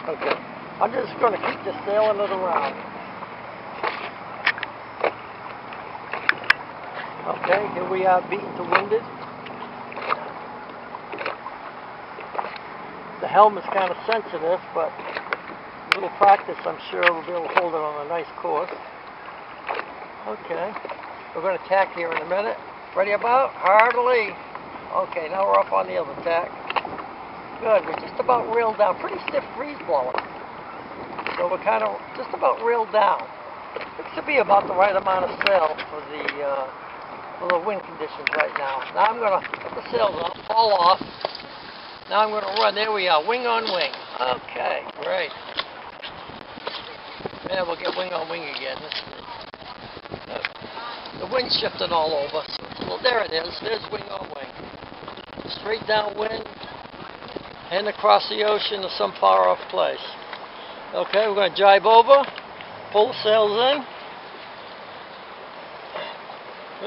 Okay. I'm just going to keep just sailing it around. Okay, here we are, beaten to winded. The helm is kind of sensitive, but a little practice, I'm sure we'll be able to hold it on a nice course. Okay, we're going to tack here in a minute. Ready about? Heartily. Okay, now we're up on the other tack. Good, we're just about reeled down. Pretty stiff breeze blowing. So we're kind of just about reeled down. It should be about the right amount of sail for the wind conditions right now. Now I'm going to put the sails up, fall off. Now I'm going to run. There we are, wing on wing. Okay, great. Yeah, we'll get wing on wing again. The wind's shifting all over. Well, there it is. There's wing on wing. Straight downwind and across the ocean to some far off place. Okay, we're going to jibe over, pull the sails in.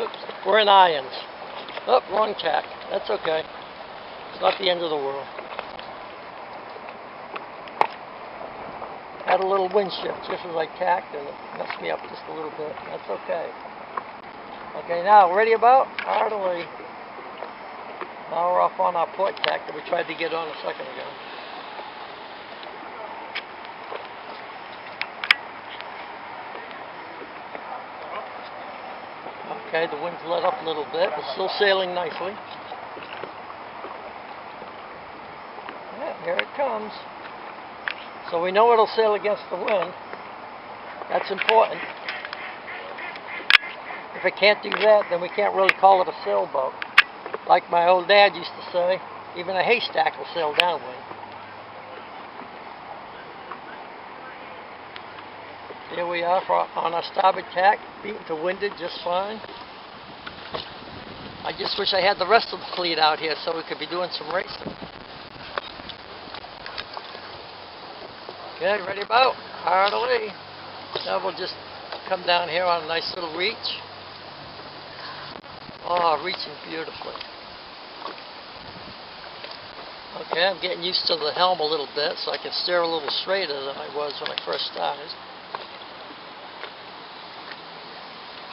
Oops, we're in irons. Oh, wrong tack. That's okay. It's not the end of the world. Had a little wind shift just as I tacked and it messed me up just a little bit. That's okay. Okay, now ready about? Heartily. Now we're off on our port tack that we tried to get on a second ago. Okay, the wind's let up a little bit, but still sailing nicely. Yeah, here it comes. So we know it'll sail against the wind. That's important. If it can't do that, then we can't really call it a sailboat. Like my old dad used to say, even a haystack will sail downwind. Here we are on our starboard tack, beaten to winded just fine. I just wish I had the rest of the fleet out here so we could be doing some racing. Okay, ready about? Heartily. Now we'll just come down here on a nice little reach. Oh, reaching beautifully. Okay, I'm getting used to the helm a little bit so I can steer a little straighter than I was when I first started.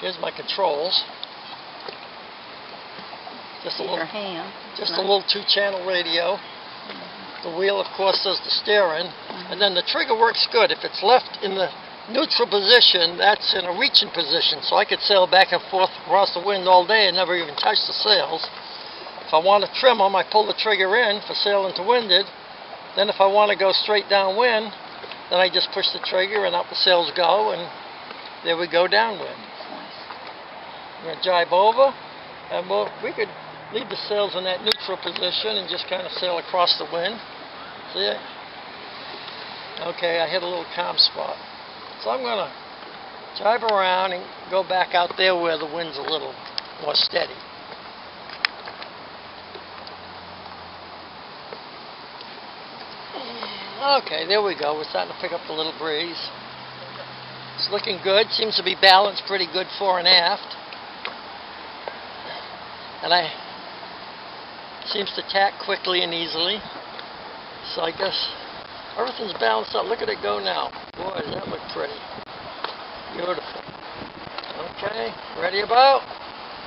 Here's my controls. Just a little two-channel radio. The wheel, of course, does the steering, and then the trigger works good. If it's left in the neutral position, that's in a reaching position, so I could sail back and forth across the wind all day and never even touch the sails. If I want to trim them, I pull the trigger in for sailing to winded. Then if I want to go straight downwind, then I just push the trigger and out the sails go, and there we go downwind. We're going to jibe over, and we could leave the sails in that neutral position and just kind of sail across the wind. See it? Okay, I hit a little calm spot. So I'm going to jibe around and go back out there where the wind's a little more steady. Okay, there we go. We're starting to pick up the little breeze. It's looking good. Seems to be balanced pretty good fore and aft. And seems to tack quickly and easily. So I guess everything's balanced out. Look at it go now. Boy, does that look pretty. Beautiful. Okay, ready about?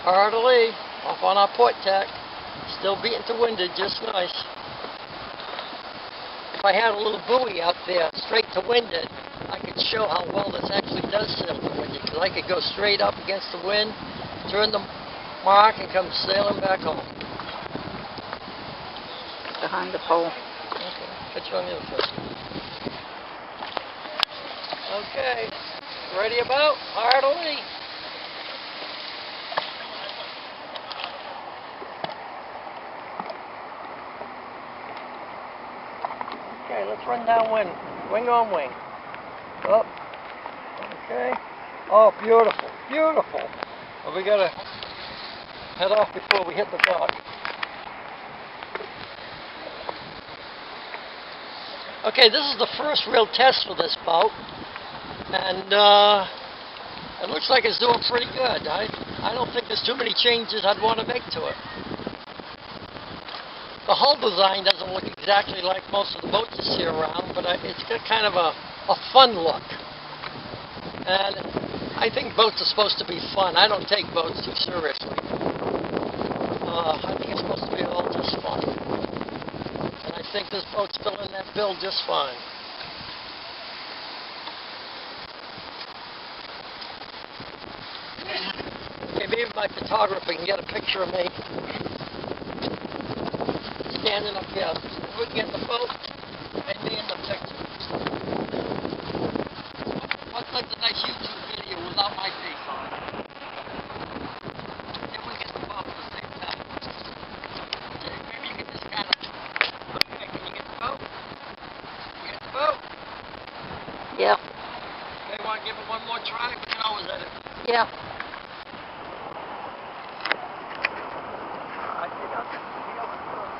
Heartily. Off on our port tack. Still beating to winded, just nice. If I had a little buoy out there, straight to winded, I could show how well this actually does sail to winded, because I could go straight up against the wind, turn the mark, and come sailing back home. Behind the pole. Okay, put you on the other foot. Okay, ready about? Heartily. Okay, let's run downwind. Wing on wing. Up. Okay. Oh, beautiful. Beautiful. Well, we got to head off before we hit the dock. Okay, this is the first real test for this boat, and it looks like it's doing pretty good. I don't think there's too many changes I'd want to make to it. The hull design doesn't look exactly like most of the boats you see around, but it's got kind of a fun look. And I think boats are supposed to be fun. I don't take boats too seriously. I think it's supposed to be all just fun. And I think this boat's filling that bill just fine. Okay, maybe my photographer can get a picture of me standing up here. We can get the boat and me in the picture. What's like a nice YouTube video without my face on it? If we get the boat at the same time. Okay, maybe you can just kind of... Okay, can you get the boat? You get the boat? Yep. Okay, want to give it one more try? We can always edit. Yep. I think I'll be able to do it.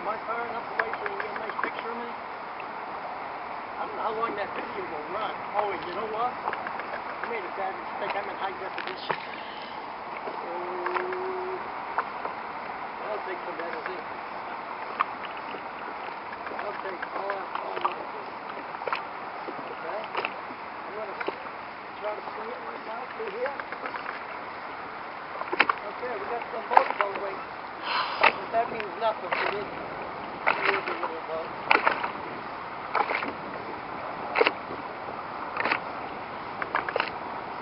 Am I far enough away so you can get a nice picture of me? I don't know how long that video will run. Oh, and you know what? I made a bad mistake. I'm in high definition. I'll take some editing. I'll take all my things. Okay? I'm going to try to swing it right now through here. Okay, we got some boats on the way. But that means nothing to me. Here's a little boat.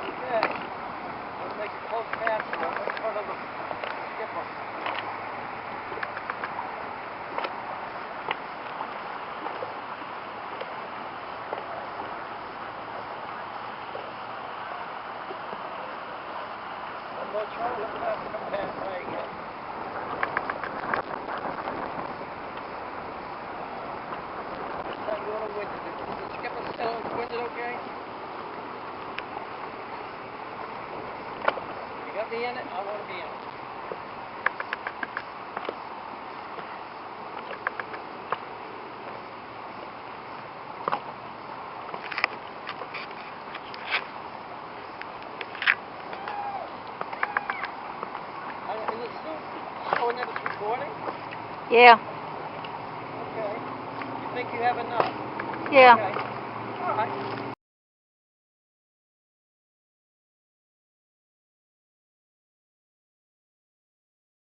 Okay. Let's make a close pass right in front of the skipper. I'm going to try to let that come past by again. A little winded. Is the skipper still winded okay? You got me in it? I want to be in it. Is it still showing that it's recording? Yeah. Okay. You think you have enough? Yeah. Okay.